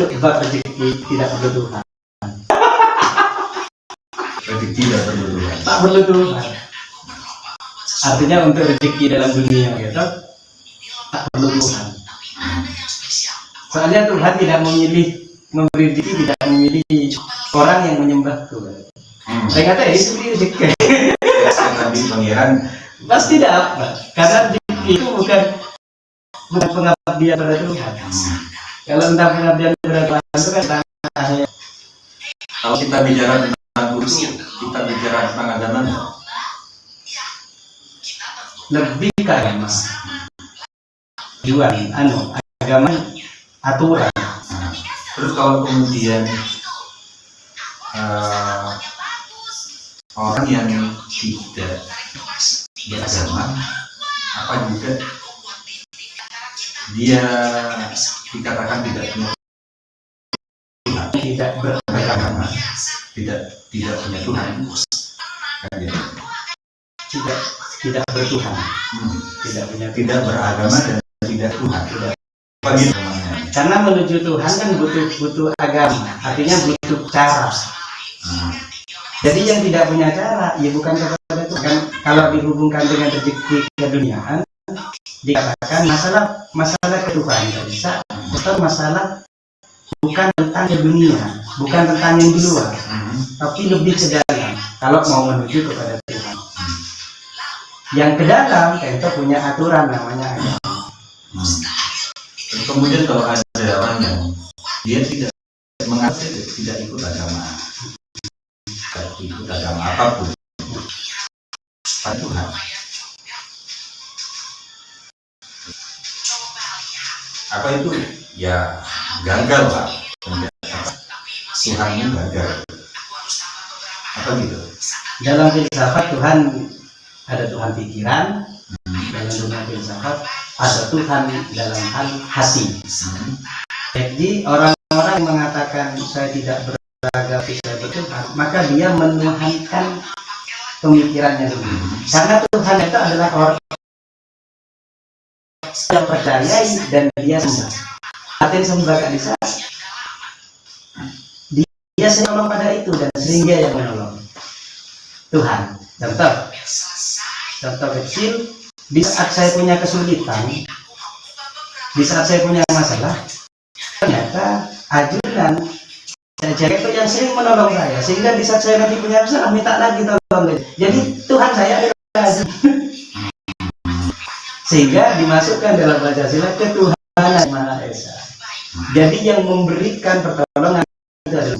untuk bab rezeki tidak perlu Tuhan. Rezeki tidak perlu Tuhan. Tak perlu Tuhan. Artinya untuk rezeki dalam dunia gitu, tak perlu Tuhan. Soalnya Tuhan tidak memilih memberi rezeki, tidak memilih orang yang menyembah Tuhan. Ternyata itu rezeki. Nabi pangeran Pasti dapat, karena rezeki itu bukan pengabdian pada Tuhan. Kalau tentang pengabdian pada Tuhan itu kan tentang. Kalau kita bicara tentang guru, kita bicara tentang agama, lebih ke agama. Tujuan, agama aturan. Terus kalau kemudian orang yang tidak beragama, apa juga dia dikatakan tidak punya Tuhan, Tidak beragama, tidak punya Tuhan, kan gitu. tidak bertuhan, tidak beragama dan tidak Tuhan. Bagi karena menuju Tuhan kan butuh agama, artinya butuh cara. Jadi yang tidak punya cara, ya bukan kepada Tuhan. Kalau dihubungkan dengan rezeki keduniaan, dikatakan masalah ketuhanan tidak bisa. Atau masalah bukan tentang dunia, bukan tentang yang di luar, tapi lebih ke dalam. Kalau mau menuju kepada Tuhan, yang ke dalam tentu punya aturan namanya agama. Kemudian kalau ada orang yang dia tidak mengajar, tidak ikut agama apapun, pada Tuhan, apa itu? Ya gagal lah, Tuhannya gagal, apa gitu? Dalam filsafat Tuhan ada Tuhan pikiran, dalam dunia filsafat ada Tuhan dalam hal hati. Jadi orang-orang yang mengatakan saya tidak beragama, saya bertuhan, maka dia menuhankan pemikirannya dulu. Karena Tuhan itu adalah orang yang percaya dan dia sembah. Artinya sembah gak bisa. Dia menolong pada itu dan sehingga yang menolong Tuhan. Contoh kecil, di saat saya punya kesulitan, di saat saya punya masalah, ternyata ajudan saya jaga itu yang sering menolong saya, sehingga di saat saya nanti punya masalah minta lagi tolong. Jadi Tuhan saya adalah ajudan. Sehingga dimasukkan dalam Pancasila ketuhanan Maha Esa. Jadi yang memberikan pertolongan itu adalah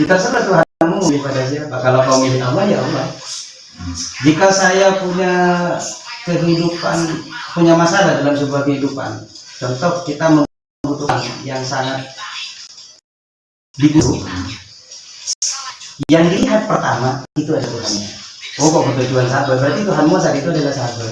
terserah Tuhanmu milih pada siapa. Kalau kau milih Allah, ya Allah. Jika saya punya kehidupan, punya masalah dalam sebuah kehidupan, contoh kita membutuhkan yang sangat dibutuhkan, yang dilihat pertama itu ada Tuhannya. Oh, kok bertujuan sabar, berarti Tuhanmu saat itu adalah sabar.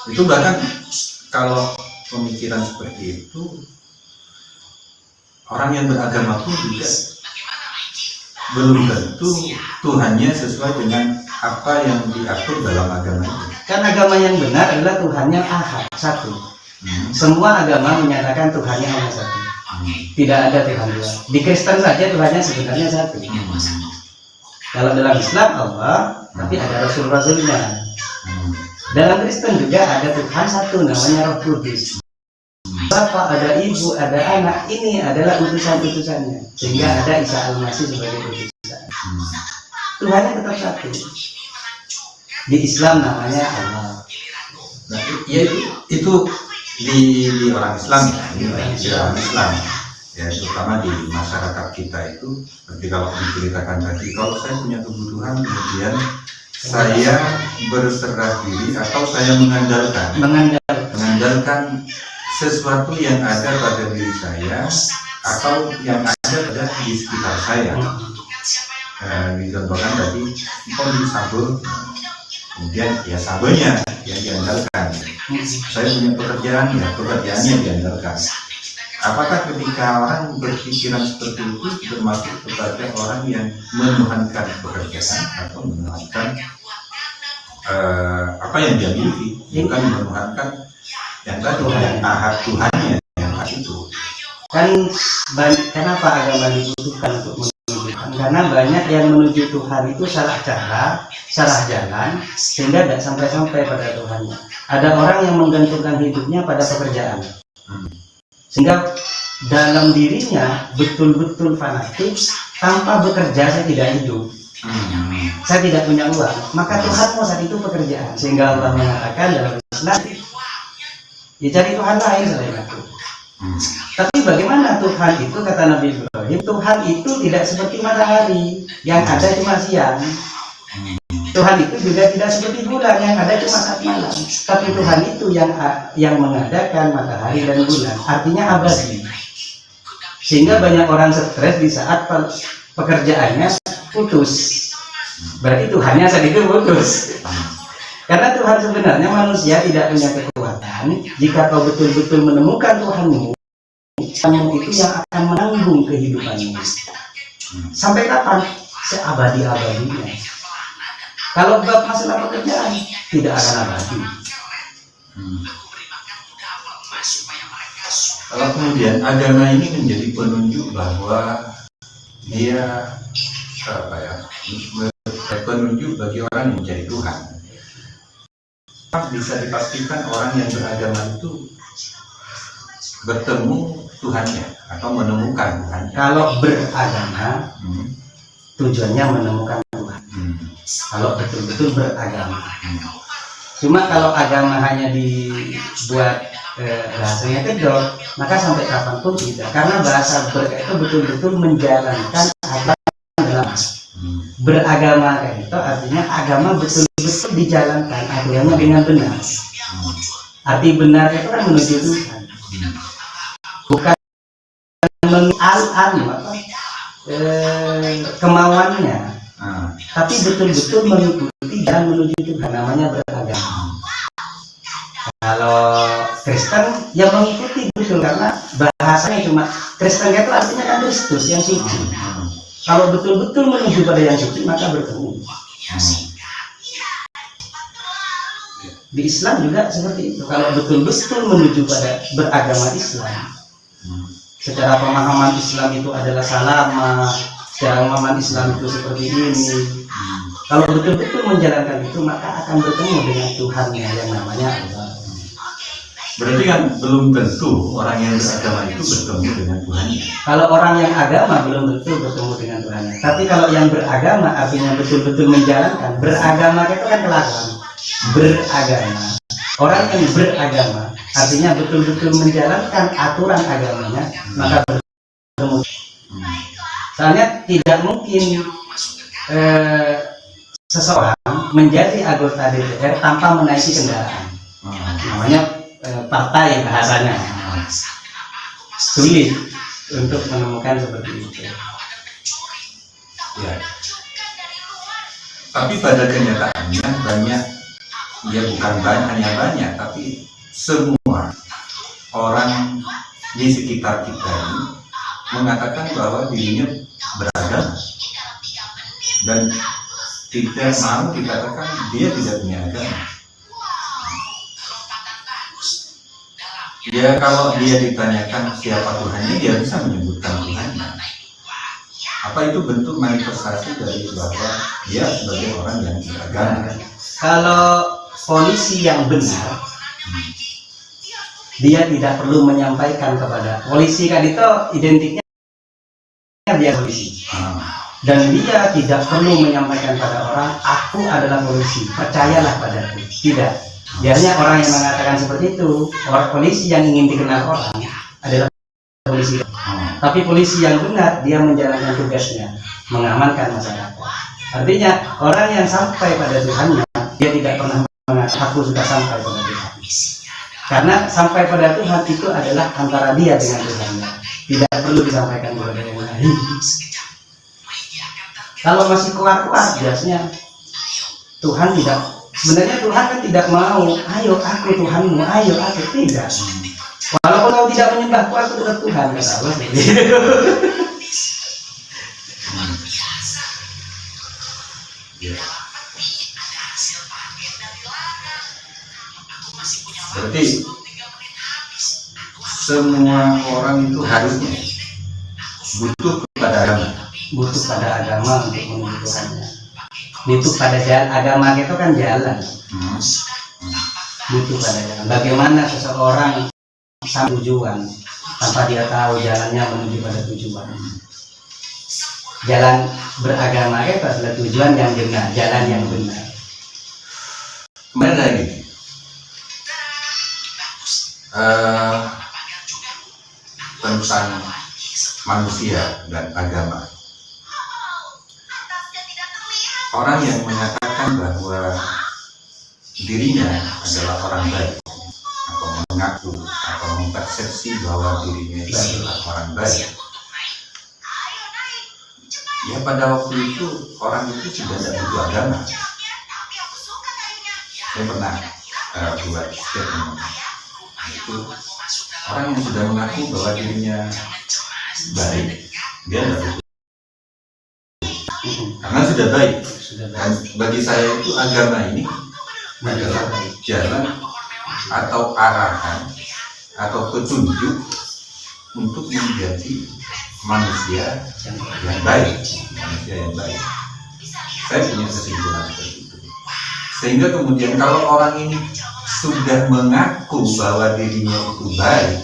Itu bahkan kalau pemikiran seperti itu, orang yang beragama pun juga belum tentu Tuhannya sesuai dengan apa yang diatur dalam agama itu. Kan agama yang benar adalah Tuhannya ahad, satu. Semua agama menyatakan Tuhannya hanya satu. Tidak ada Tuhan dua. Di Kristen saja Tuhannya sebenarnya satu. Kalau dalam Islam Allah, tapi ada Rasul-Rasulnya. Dalam Kristen juga ada Tuhan satu, namanya Roh Kudus. Bapak, ada ibu, ada anak, ini adalah utusan-utusannya. Sehingga ada Isa Al-Masih sebagai utusan. Tuhannya tetap satu. Di Islam namanya Allah. Nah, ya itu di orang Islam ya, di orang Islam ya, terutama di masyarakat kita itu, seperti kalau diceritakan tadi, kalau saya punya kebutuhan kemudian saya berserah diri atau saya mengandalkan sesuatu yang ada pada diri saya atau yang ada pada di sekitar saya. Dicontohkan tadi, kalau di sabun, kemudian ya sabunnya yang diandalkan. Saya punya pekerjaan, ya pekerjaannya diandalkan. Apakah ketika orang berpikiran seperti itu termasuk kepada orang yang menuhankan pekerjaan atau menuhankan apa yang dia miliki, bukan menuhankan yang tadi yang ahad Tuhannya yang ahad itu. Kan kenapa agama dibutuhkan untuk menunjukkan? Karena banyak yang menuju Tuhan itu salah cara, salah jalan, sehingga tidak sampai-sampai pada Tuhannya. Ada orang yang menggantungkan hidupnya pada pekerjaan, sehingga dalam dirinya betul-betul fanatik, tanpa bekerja saya tidak hidup. Saya tidak punya uang, maka Tuhan mau saat itu pekerjaan, sehingga Allah mengatakan dalam Islam, ya cari Tuhan lain selain aku. Tapi bagaimana Tuhan itu, kata Nabi Ibrahim, Tuhan itu tidak seperti matahari yang ada cuma siang. Tuhan itu juga tidak seperti bulan yang ada cuma saat malam. Tapi Tuhan itu yang mengadakan matahari dan bulan, artinya abadi. Sehingga banyak orang stres di saat pekerjaannya putus. Berarti Tuhannya saat itu putus. Karena Tuhan sebenarnya manusia tidak punya kekuatan. Jika kau betul-betul menemukan Tuhanmu, Tuhanmu itu yang akan menanggung kehidupanmu. Sampai kapan? Seabadi-abadinya. Kalau bab masalah pekerjaan, tidak akan abadi. Kalau kemudian agama ini menjadi penunjuk bahwa dia penunjuk bagi orang yang mencari Tuhan. Bisa dipastikan orang yang beragama itu bertemu Tuhannya atau menemukan Tuhannya. Kalau beragama, tujuannya menemukan Tuhan. Kalau betul-betul beragama. Cuma kalau agama hanya dibuat bahasanya kedok, maka sampai kapanpun tidak. Karena bahasa itu betul-betul menjalankan agama dalam beragama itu artinya agama betul-betul dijalankan aturannya dengan benar. Arti benar itu kan menuju Tuhan, bukan kemauannya, tapi betul-betul mengikuti jalan menuju Tuhan, namanya beragama. Kalau Kristen ya mengikuti betul, karena bahasanya cuma Kristen itu artinya kan Kristus yang suci. Kalau betul-betul menuju pada yang suci, maka bertemu. Di Islam juga seperti itu. Kalau betul-betul menuju pada beragama Islam, secara pemahaman Islam itu adalah salama, secara pemahaman Islam itu seperti ini. Kalau betul-betul menjalankan itu, maka akan bertemu dengan Tuhannya yang namanya Allah. Berarti kan belum tentu orang yang beragama itu bertemu dengan Tuhannya. Kalau orang yang agama belum tentu bertemu dengan Tuhannya. Tapi kalau yang beragama artinya betul-betul menjalankan. Beragama itu kan kelakuan. Beragama. Orang yang beragama artinya betul-betul menjalankan aturan agamanya, maka bertemu. Soalnya tidak mungkin seseorang menjadi anggota DPR tanpa menaiki kendaraan. Namanya partai bahasanya. Sulit untuk menemukan seperti itu. Ya. Tapi pada kenyataannya banyak, ya bukan hanya banyak, tapi semua orang di sekitar kita ini mengatakan bahwa dirinya beragama dan tidak mau dikatakan dia tidak punya agama. Ya kalau dia ditanyakan siapa Tuhannya, dia bisa menyebutkan Tuhannya. Apa itu bentuk manifestasi dari bahwa dia sebagai orang yang beragama? Kalau polisi yang benar, dia tidak perlu menyampaikan kepada polisi, kan itu identiknya dia polisi. Dan dia tidak perlu menyampaikan pada orang, aku adalah polisi, percayalah padaku. Tidak. Biasanya orang yang mengatakan seperti itu, orang polisi yang ingin dikenal orang adalah polisi. Tapi polisi yang benar, dia menjalankan tugasnya, mengamankan masyarakat. Artinya orang yang sampai pada Tuhannya, dia tidak pernah mengatakan aku sudah sampai pada Tuhan. Karena sampai pada Tuhan itu adalah antara dia dengan Tuhannya, tidak perlu disampaikan kepada yang lain. Kalau masih keluar-keluar, biasanya Tuhan tidak. Sebenarnya Tuhan kan tidak mau, ayo aku Tuhanmu, ayo aku, tidak. Walaupun kau tidak menyembahku, aku tetap Tuhan, kata Allah. Berarti semua orang itu harusnya butuh kepada agama. Butuh pada agama untuk menuju Tuhannya. Butuh pada jalan. Agama itu kan jalan. Butuh pada jalan. Bagaimana seseorang sampai tujuan tanpa dia tahu jalannya menuju pada tujuan. Jalan beragama itu adalah tujuan yang benar, jalan yang benar. Kembali lagi, tentang manusia dan agama. Orang yang mengatakan bahwa dirinya adalah orang baik, atau mengaku atau mempersepsi bahwa dirinya adalah orang baik, ya pada waktu itu orang itu sudah tidak butuh agama. Saya pernah buat statement itu, orang yang sudah mengaku bahwa dirinya baik, dia tidak butuh, karena sudah baik. Dan bagi saya itu agama ini adalah jalan atau arahan atau petunjuk untuk menjadi manusia yang baik, manusia yang baik. Saya punya kesimpulan seperti itu. Sehingga kemudian kalau orang ini sudah mengaku bahwa dirinya itu baik,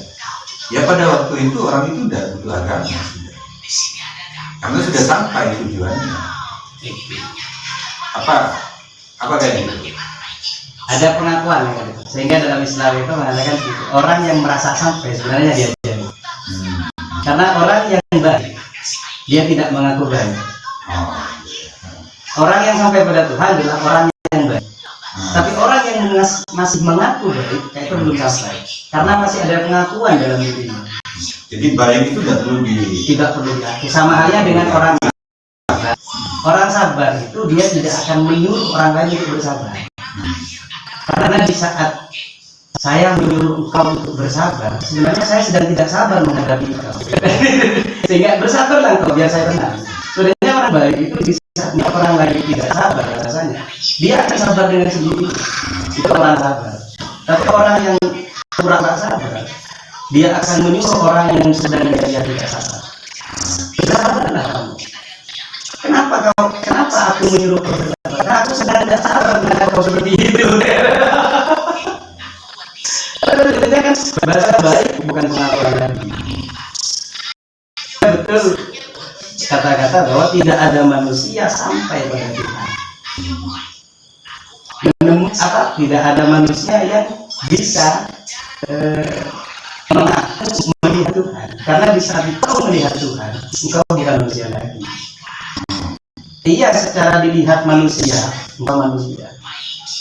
ya pada waktu itu orang itu tidak butuh agama sudah. Karena sudah sampai tujuannya. Apa kayak gitu? Ada pengakuan ya, sehingga dalam Islam itu mengatakan orang yang merasa sampai sebenarnya dia jauh. Karena orang yang baik dia tidak mengaku baik. Orang yang sampai pada Tuhan adalah orang yang baik. Tapi orang yang masih mengaku baik, itu belum sampai. Karena masih ada pengakuan dalam dirinya. Jadi baik itu tidak perlu diakui. Sama halnya dengan orang sabar. Orang sabar itu dia tidak akan menyuruh orang lain untuk bersabar. Karena di saat saya menyuruh engkau untuk bersabar, sebenarnya saya sedang tidak sabar menghadapi engkau. Sehingga bersabarlah engkau biar saya tenang. Sebenarnya orang baik itu di saatnya orang lain tidak sabar rasanya, dia akan sabar dengan sendiri. Itu orang sabar. Tapi orang yang kurang sabar, dia akan menyuruh orang yang sedang dia tidak sabar. Bersabarlah kamu. Kenapa aku menyuruh kau bersabar? Karena aku sedang tidak sabar dengan kau seperti itu. Sebenarnya kan bahasa baik bukan pengakuan lagi. Betul kata-kata bahwa tidak ada manusia sampai pada Tuhan. Tidak ada manusia yang bisa melihat Tuhan. Karena di saat engkau melihat Tuhan, engkau bukan manusia lagi. Iya, secara dilihat manusia, engkau manusia.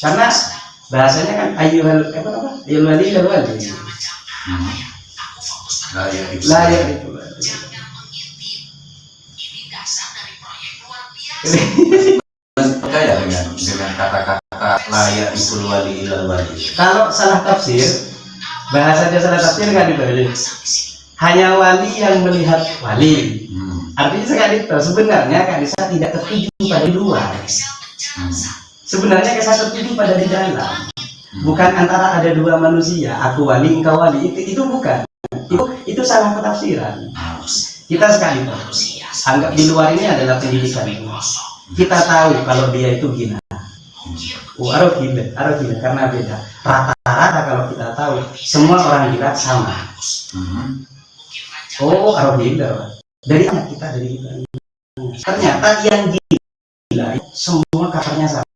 Karena bahasanya kan ayyuhal wali lal wali. Layak itu. Masih percaya dengan kata-kata layak itu wali ilal wali. Kalau salah tafsir, bahasanya salah tafsir nggak dibalik. Hanya wali yang melihat wali. Artinya sekali itu sebenarnya Kanisa tidak tertuju pada luar. Sebenarnya Kanisa tertuju pada di dalam. Bukan antara ada dua manusia, aku wali, engkau wali. Itu bukan. Itu salah petafsiran. Kita sekali anggap di luar ini adalah pendidikan. Kita tahu kalau dia itu gila. Arah gila karena beda. Rata-rata kalau kita tahu semua orang gila sama. Arah gila. Dari anak kita, dari kita. Ternyata yang gila semua kabarnya sama.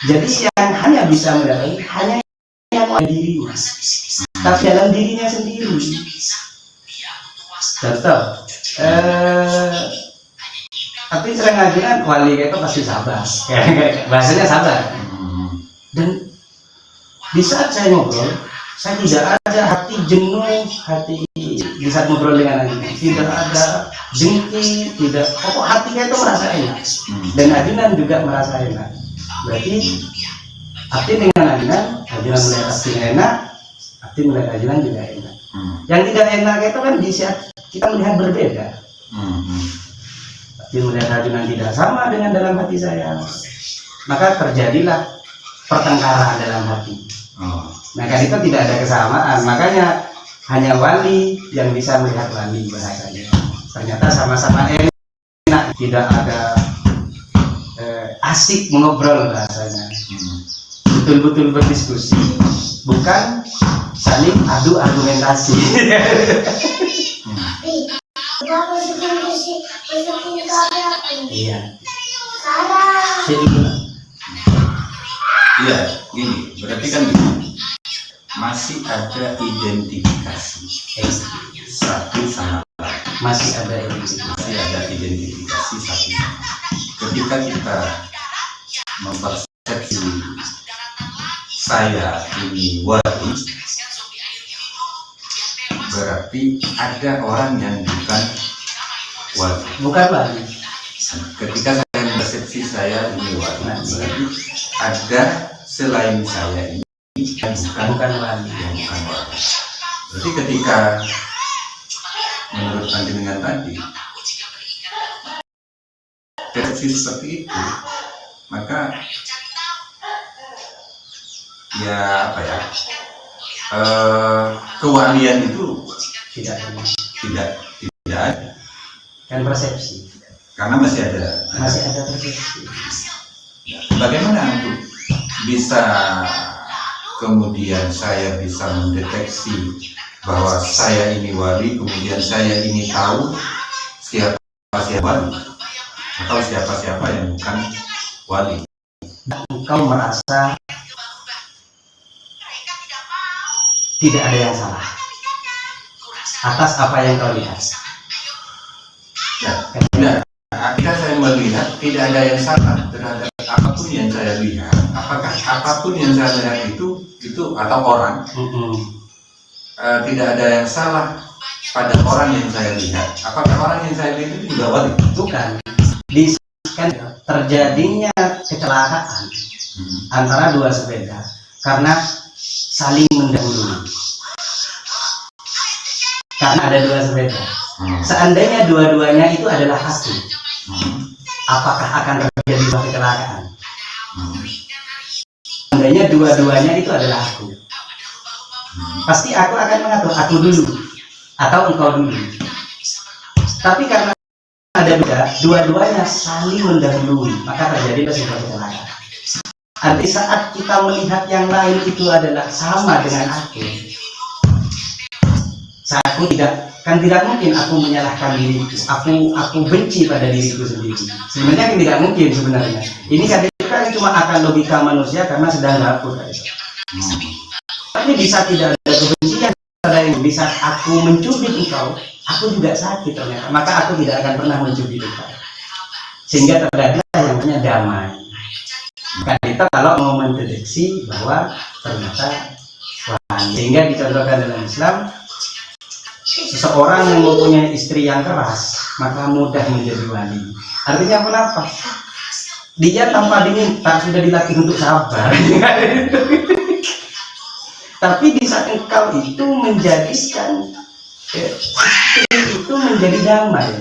Jadi yang hanya bisa mendapatkan hanya yang ada dirinya. Tapi dalam dirinya sendiri. Contoh, tapi sering ngajukan wali itu pasti sabar. Bahasanya sabar. Dan di saat saya ngobrol, saya tidak ada hati jenuh, hati di saat ngobrol dengan ajunan, tidak ada jengki, tidak, pokok hatinya itu merasa enak, dan ajunan juga merasa enak. Berarti hati dengan ajunan melihat hatinya enak, hati melihat ajunan juga enak. Yang tidak enak itu kan di saat kita melihat berbeda. Hati melihat ajunan tidak sama dengan dalam hati saya, maka terjadilah pertengkaran dalam hati. Oh. Nah kan itu tidak ada kesamaan, makanya hanya wali yang bisa melihat wali bahasanya. Ternyata sama-sama enak, tidak ada asik mengobrol bahasanya. Betul-betul berdiskusi, bukan saling adu argumentasi. Iya. Iya, gini, berarti kan gini, masih ada identifikasi satu sama lain. Masih ada identifikasi. Masih ada identifikasi satu sama lain. Ketika kita mempersepsi saya ini wali, berarti ada orang yang bukan wali. Bukan wali. Ketika saya mempersepsi saya ini wali, berarti ada selain saya ini yang bukan wali. Yang bukan wali. Berarti ketika menurut panjenengan tadi persepsi seperti itu, maka ya apa ya, kewalian itu tidak ada, kan persepsi, karena masih ada persepsi. Bagaimana untuk bisa kemudian saya bisa mendeteksi bahwa saya ini wali, kemudian saya ini tahu siapa wali atau siapa yang bukan wali? Engkau merasa tidak ada yang salah atas apa yang kau lihat. Ya, ketika saya melihat tidak ada yang salah terhadap apapun yang saya lihat. Apakah apapun yang saya lihat itu atau orang tidak ada yang salah pada orang yang saya lihat? Apakah orang yang saya lihat itu juga wali? Bukan. Kan terjadinya kecelakaan antara dua sepeda karena saling mendahului. Karena ada dua sepeda. Seandainya dua-duanya itu adalah aku, apakah akan terjadi sebuah kecelakaan? Seandainya dua-duanya itu adalah aku, pasti aku akan mengatur aku dulu atau engkau dulu. Tapi karena ada dua-duanya saling mendahului, maka terjadi sebuah kecelakaan. Arti saat kita melihat yang lain itu adalah sama dengan aku, aku tidak mungkin aku menyalahkan diriku, aku benci pada diriku sendiri. Sebenarnya tidak mungkin sebenarnya. Ini kan cuma akan logika manusia karena sedang dapur. Tapi bisa tidak ada kebencian pada yang bisa aku mencubit engkau, aku juga sakit ternyata. Maka aku tidak akan pernah mencubit engkau. Sehingga terjadi yang namanya damai. Kan kita kalau mau mendeteksi bahwa ternyata sehingga dicontohkan dalam Islam, seseorang yang mempunyai istri yang keras maka mudah menjadi wali. Artinya kenapa? Dia tanpa diminta sudah dilatih untuk sabar. Tapi di saat engkau itu menjadikan itu menjadi damai.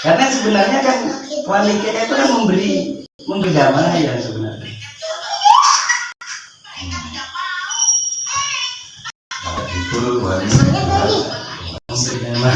Karena sebenarnya kan wali kita itu kan memberi damai yang sebenarnya. Itu wali. Memberi damai.